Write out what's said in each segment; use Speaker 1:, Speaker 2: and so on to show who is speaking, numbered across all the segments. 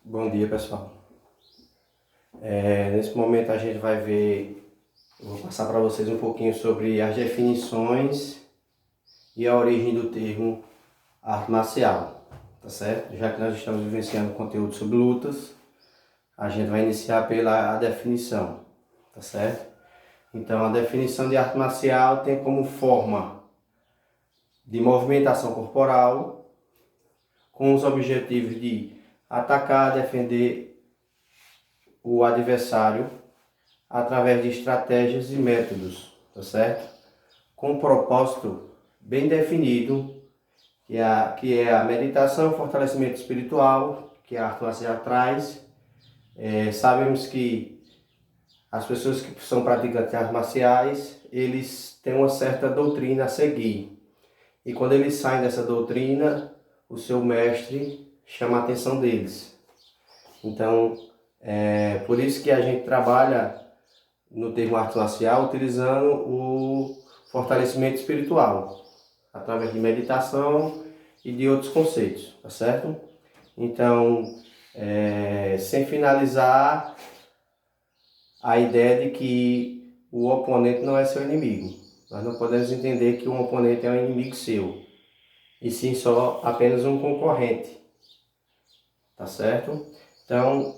Speaker 1: Bom dia, pessoal. Nesse momento a gente vai ver, eu vou passar para vocês um pouquinho sobre as definições e a origem do termo arte marcial, tá certo? Já que nós estamos vivenciando conteúdo sobre lutas, a gente vai iniciar pela definição, tá certo? Então, a definição de arte marcial tem como forma de movimentação corporal com os objetivos de atacar, defender o adversário através de estratégias e métodos, tá certo? Com um propósito bem definido, que é a meditação, fortalecimento espiritual, que a arte marcial traz. Sabemos que as pessoas que são praticantes de artes marciais, eles têm uma certa doutrina a seguir. E quando eles saem dessa doutrina, o seu mestre chama a atenção deles. Então, por isso que a gente trabalha no termo arte marcial, utilizando o fortalecimento espiritual, através de meditação e de outros conceitos, tá certo? Então, sem finalizar a ideia de que o oponente não é seu inimigo. Nós não podemos entender que um oponente é um inimigo seu, e sim só apenas um concorrente, tá certo? Então,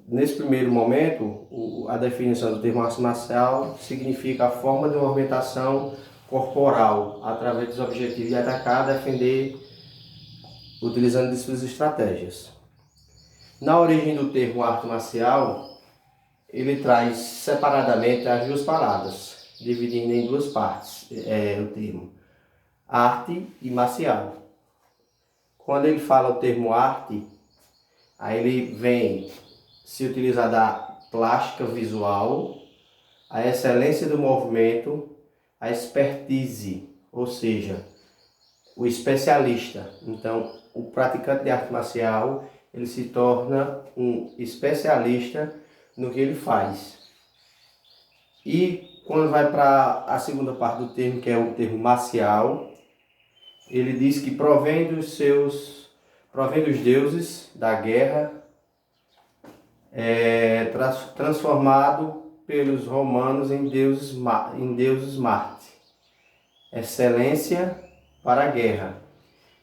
Speaker 1: nesse primeiro momento, a definição do termo arte marcial significa a forma de movimentação corporal através dos objetivos de atacar, defender, utilizando de suas estratégias. Na origem do termo arte marcial, ele traz separadamente as duas palavras, dividindo em duas partes o termo arte e marcial. Quando ele fala o termo arte, aí ele vem se utilizar da plástica visual, a excelência do movimento, a expertise, ou seja, o especialista. Então, o praticante de arte marcial, ele se torna um especialista no que ele faz. E quando vai para a segunda parte do termo, que é o termo marcial, ele diz que provém dos deuses da guerra, transformado pelos romanos em deuses Marte. Excelência para a guerra.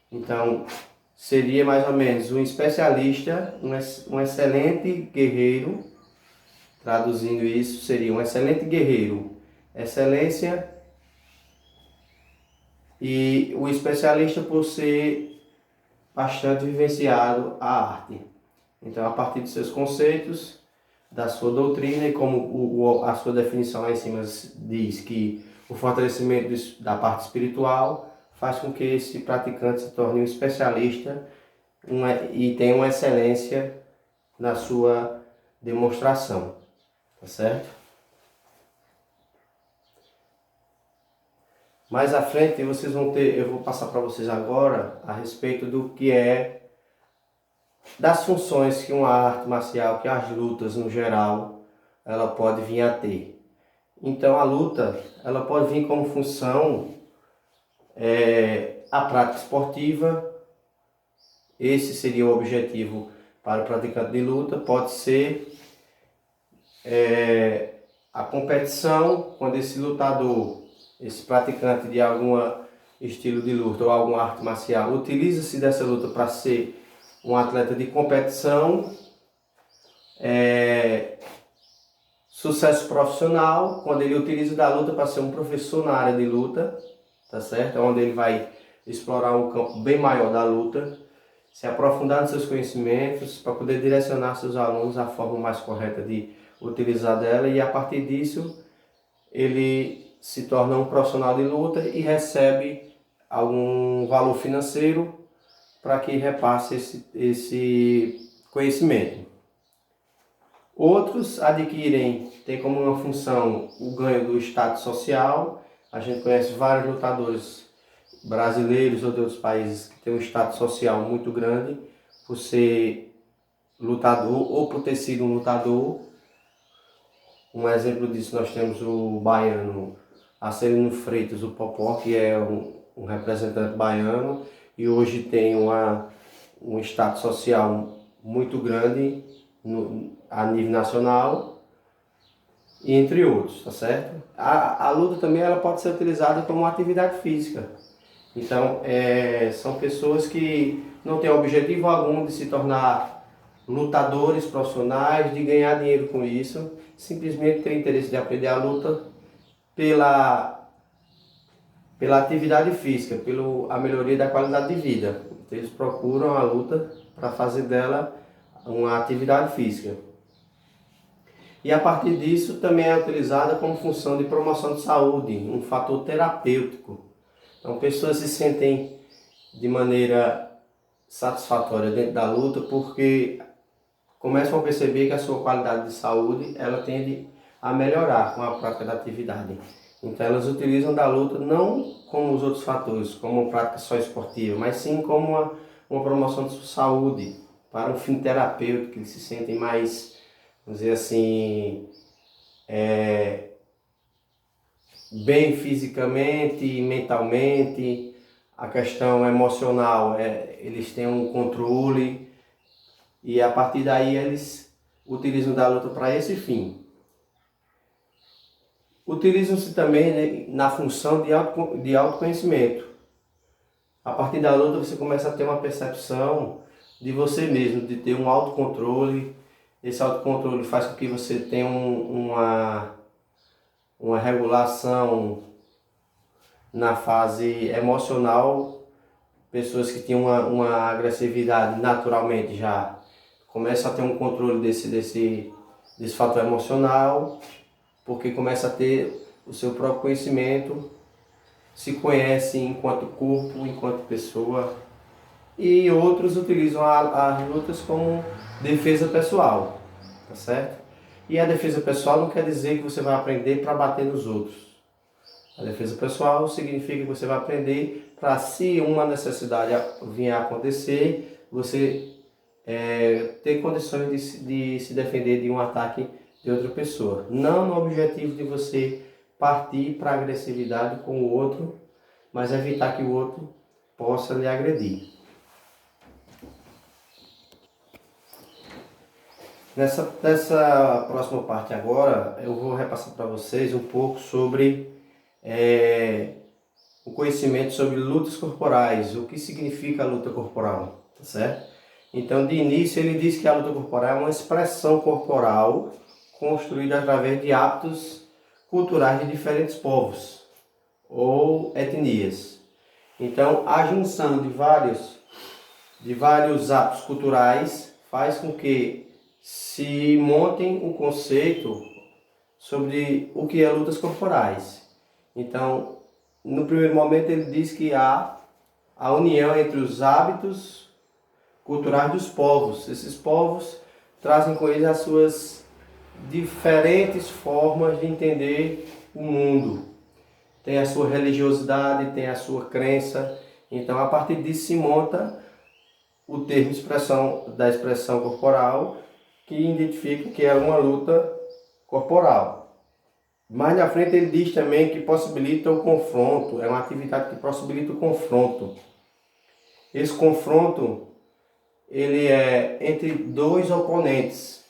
Speaker 1: Então, seria mais ou menos um especialista, um excelente guerreiro. Traduzindo isso, seria um excelente guerreiro, excelência, e o especialista por ser bastante vivenciado a arte. Então, a partir de seus conceitos, da sua doutrina, e como a sua definição lá em cima diz que o fortalecimento da parte espiritual faz com que esse praticante se torne um especialista e tenha uma excelência na sua demonstração, tá certo? Mais à frente vocês vão ter, eu vou passar para vocês agora a respeito do que é das funções que uma arte marcial, que as lutas no geral, ela pode vir a ter. Então a luta, ela pode vir como função a prática esportiva. Esse seria o objetivo para o praticante de luta. Pode ser a competição, quando esse lutador, esse praticante de algum estilo de luta ou alguma arte marcial, utiliza-se dessa luta para ser um atleta de competição. Sucesso profissional, quando ele utiliza da luta para ser um professor na área de luta, tá certo? Onde ele vai explorar um campo bem maior da luta, se aprofundar nos seus conhecimentos para poder direcionar seus alunos à forma mais correta de utilizar dela, e a partir disso ele se torna um profissional de luta e recebe algum valor financeiro para que repasse esse conhecimento. Outros tem como uma função o ganho do status social. A gente conhece vários lutadores brasileiros ou de outros países que têm um status social muito grande por ser lutador ou por ter sido um lutador. Um exemplo disso nós temos o baiano Acelino Freitas, o Popó, que é um representante baiano e hoje tem um status social muito grande a nível nacional, entre outros, tá certo? A luta também ela pode ser utilizada como uma atividade física. Então, são pessoas que não têm objetivo algum de se tornar lutadores profissionais, de ganhar dinheiro com isso, simplesmente têm interesse de aprender a luta pela atividade física, pela melhoria da qualidade de vida. Então, eles procuram a luta para fazer dela uma atividade física. E a partir disso também é utilizada como função de promoção de saúde, um fator terapêutico. Então, pessoas se sentem de maneira satisfatória dentro da luta porque começam a perceber que a sua qualidade de saúde ela tende a melhorar com a prática da atividade. Então, elas utilizam da luta não como os outros fatores, como uma prática só esportiva, mas sim como uma promoção de sua saúde, para um fim terapêutico, que eles se sentem mais, vamos dizer assim, bem fisicamente e mentalmente. A questão emocional, eles têm um controle e a partir daí eles utilizam da luta para esse fim. Utilizam-se também, né, na função de autoconhecimento. A partir da luta você começa a ter uma percepção de você mesmo, de ter um autocontrole. Esse autocontrole faz com que você tenha uma regulação na fase emocional. Pessoas que tinham uma agressividade naturalmente já começam a ter um controle desse fator emocional, porque começa a ter o seu próprio conhecimento, se conhece enquanto corpo, enquanto pessoa. E outros utilizam as lutas como defesa pessoal, tá certo? E a defesa pessoal não quer dizer que você vai aprender para bater nos outros. A defesa pessoal significa que você vai aprender para, se uma necessidade vier a acontecer, você ter condições de se defender de um ataque de outra pessoa. Não no objetivo de você partir para a agressividade com o outro, mas evitar que o outro possa lhe agredir. Nessa próxima parte agora, eu vou repassar para vocês um pouco sobre o conhecimento sobre lutas corporais, o que significa a luta corporal, tá certo? Então, de início, ele diz que a luta corporal é uma expressão corporal construída através de hábitos culturais de diferentes povos ou etnias. Então, a junção de vários hábitos culturais faz com que se montem um conceito sobre o que é lutas corporais. Então, no primeiro momento ele diz que há a união entre os hábitos culturais dos povos. Esses povos trazem com eles as suas diferentes formas de entender o mundo. Tem a sua religiosidade, tem a sua crença. Então, a partir disso se monta o termo da expressão corporal, que identifica que é uma luta corporal. Mais na frente ele diz também que possibilita o confronto, é uma atividade que possibilita o confronto. Esse confronto, ele é entre dois oponentes.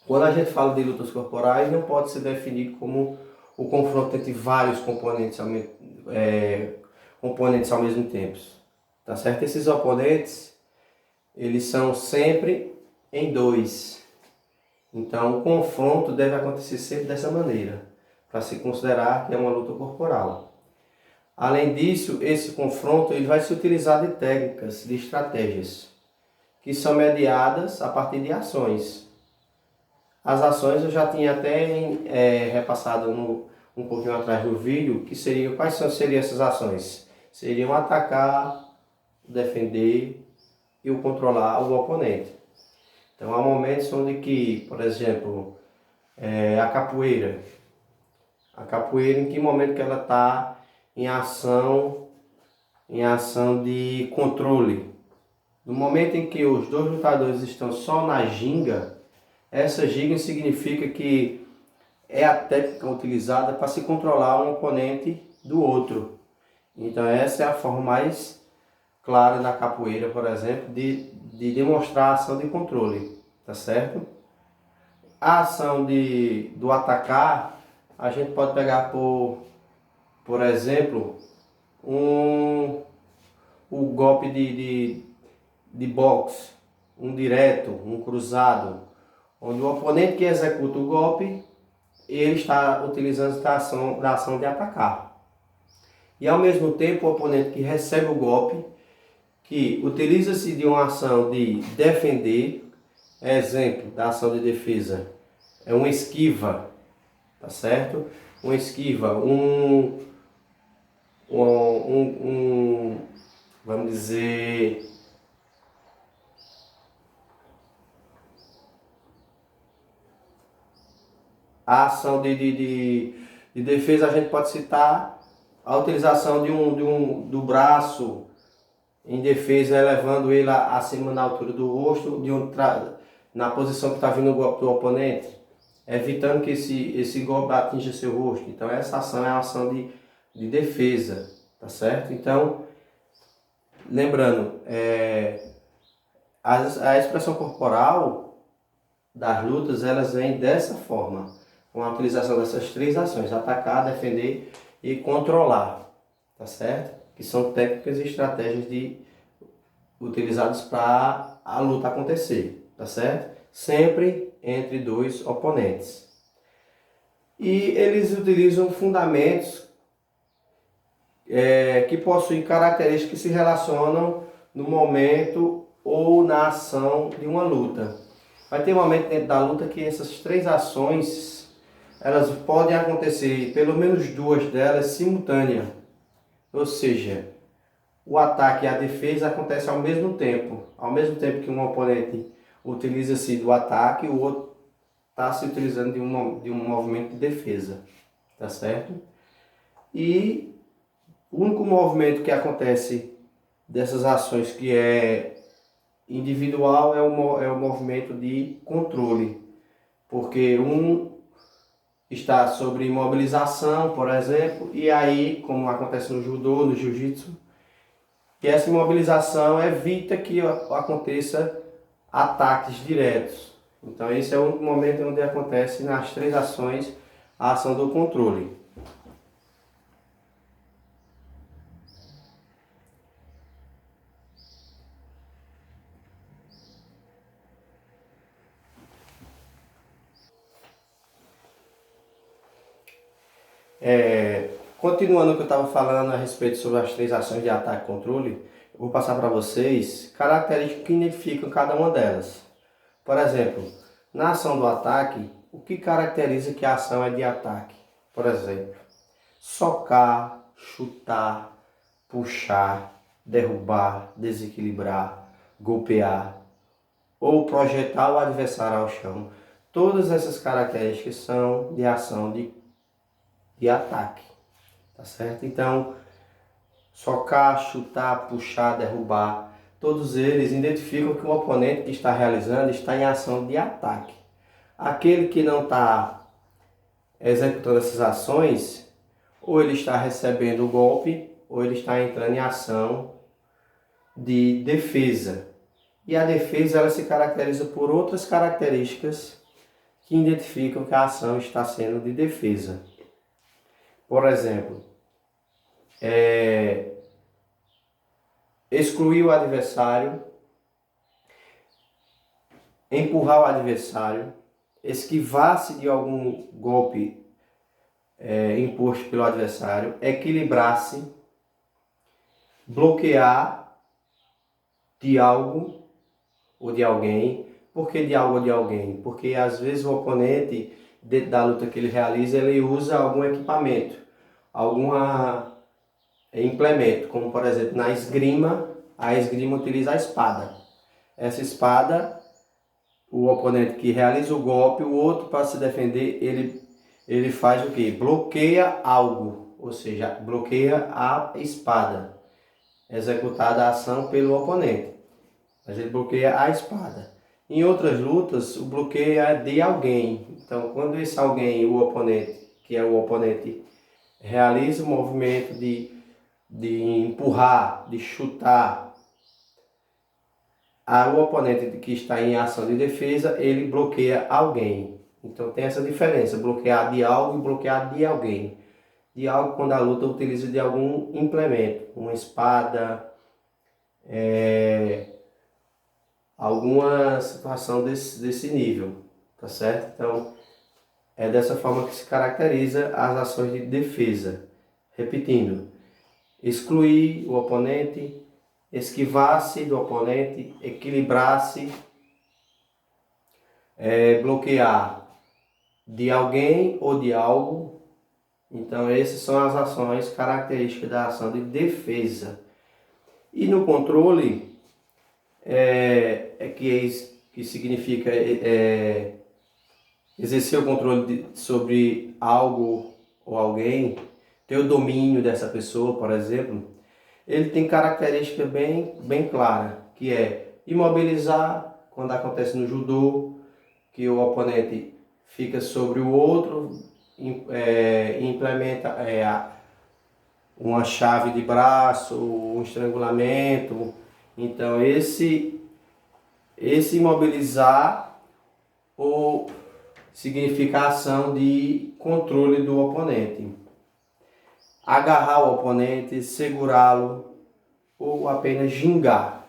Speaker 1: Quando a gente fala de lutas corporais, não pode ser definido como o confronto entre vários componentes ao mesmo tempo. Tá certo? Esses oponentes, eles são sempre em dois. Então, o confronto deve acontecer sempre dessa maneira, para se considerar que é uma luta corporal. Além disso, esse confronto ele vai se utilizar de técnicas, de estratégias, que são mediadas a partir de ações. As ações eu já tinha até repassado um pouquinho atrás do vídeo, que quais seriam essas ações? Seriam atacar, defender e o controlar o oponente. Então há momentos onde que, por exemplo, a capoeira em que momento que ela está em ação de controle. No momento em que os dois lutadores estão só na ginga, essa ginga significa que é a técnica utilizada para se controlar um oponente do outro. Então essa é a forma mais clara da capoeira, por exemplo, de demonstrar a ação de controle, tá certo? A ação do atacar, a gente pode pegar por exemplo, o golpe de boxe, um direto, um cruzado, onde o oponente que executa o golpe, ele está utilizando da ação de atacar. E ao mesmo tempo o oponente que recebe o golpe, que utiliza-se de uma ação de defender, exemplo da ação de defesa, é uma esquiva, tá certo? Uma esquiva, vamos dizer, a ação de defesa, a gente pode citar a utilização do braço em defesa, elevando ele acima na altura do rosto, na posição que está vindo o golpe do oponente, evitando que esse golpe atinja seu rosto. Então essa ação é a ação de defesa, tá certo? Então, lembrando, a expressão corporal das lutas, elas vêm dessa forma, com a utilização dessas três ações: atacar, defender e controlar, tá certo? Que são técnicas e estratégias utilizadas para a luta acontecer, tá certo? Sempre entre dois oponentes. E eles utilizam fundamentos que possuem características que se relacionam no momento ou na ação de uma luta. Vai ter um momento dentro da luta que essas três ações, elas podem acontecer, pelo menos duas delas, simultâneas. Ou seja, o ataque e a defesa acontecem ao mesmo tempo. Ao mesmo tempo que um oponente utiliza-se do ataque, o outro está se utilizando de um movimento de defesa. Tá certo? E o único movimento que acontece dessas ações que é individual é o movimento de controle. Porque um está sobre imobilização, por exemplo, e aí, como acontece no judô, no jiu-jitsu, que essa imobilização evita que aconteça ataques diretos. Então esse é o único momento onde acontece nas três ações a ação do controle. Continuando o que eu estava falando a respeito sobre as três ações de ataque e controle, eu vou passar para vocês características que identificam cada uma delas. Por exemplo, na ação do ataque, o que caracteriza que a ação é de ataque? Por exemplo, socar, chutar, puxar, derrubar, desequilibrar, golpear ou projetar o adversário ao chão. Todas essas características são de ação de ataque, tá certo? Então, socar, chutar, puxar, derrubar, todos eles identificam que o oponente que está realizando está em ação de ataque. Aquele que não está executando essas ações, ou ele está recebendo o golpe, ou ele está entrando em ação de defesa. E a defesa, ela se caracteriza por outras características que identificam que a ação está sendo de defesa. Por exemplo, excluir o adversário, empurrar o adversário, esquivar-se de algum golpe imposto pelo adversário, equilibrar-se, bloquear de algo ou de alguém. Por que de algo ou de alguém? Porque às vezes o oponente, dentro da luta que ele realiza, ele usa algum equipamento, algum implemento, como por exemplo na esgrima, a esgrima utiliza a espada. Essa espada, o oponente que realiza o golpe, o outro, para se defender, ele faz o quê? Bloqueia algo, ou seja, bloqueia a espada, executada a ação pelo oponente, mas ele bloqueia a espada. Em outras lutas, o bloqueio é de alguém. Então, quando esse alguém, o oponente, que é o oponente, realiza o movimento de empurrar, de chutar, o oponente que está em ação de defesa, ele bloqueia alguém. Então tem essa diferença, bloquear de algo e bloquear de alguém. De algo quando a luta utiliza de algum implemento, uma espada, alguma situação desse nível, tá certo? Então é dessa forma que se caracteriza as ações de defesa. Repetindo, excluir o oponente, esquivar-se do oponente, equilibrar-se, bloquear de alguém ou de algo. Então essas são as ações características da ação de defesa. E no controle, que significa exercer o controle sobre algo ou alguém, ter o domínio dessa pessoa, por exemplo, ele tem característica bem clara, que é imobilizar, quando acontece no judô, que o oponente fica sobre o outro, implementa uma chave de braço, um estrangulamento. Então esse imobilizar ou significa a ação de controle do oponente. Agarrar o oponente, segurá-lo ou apenas gingar.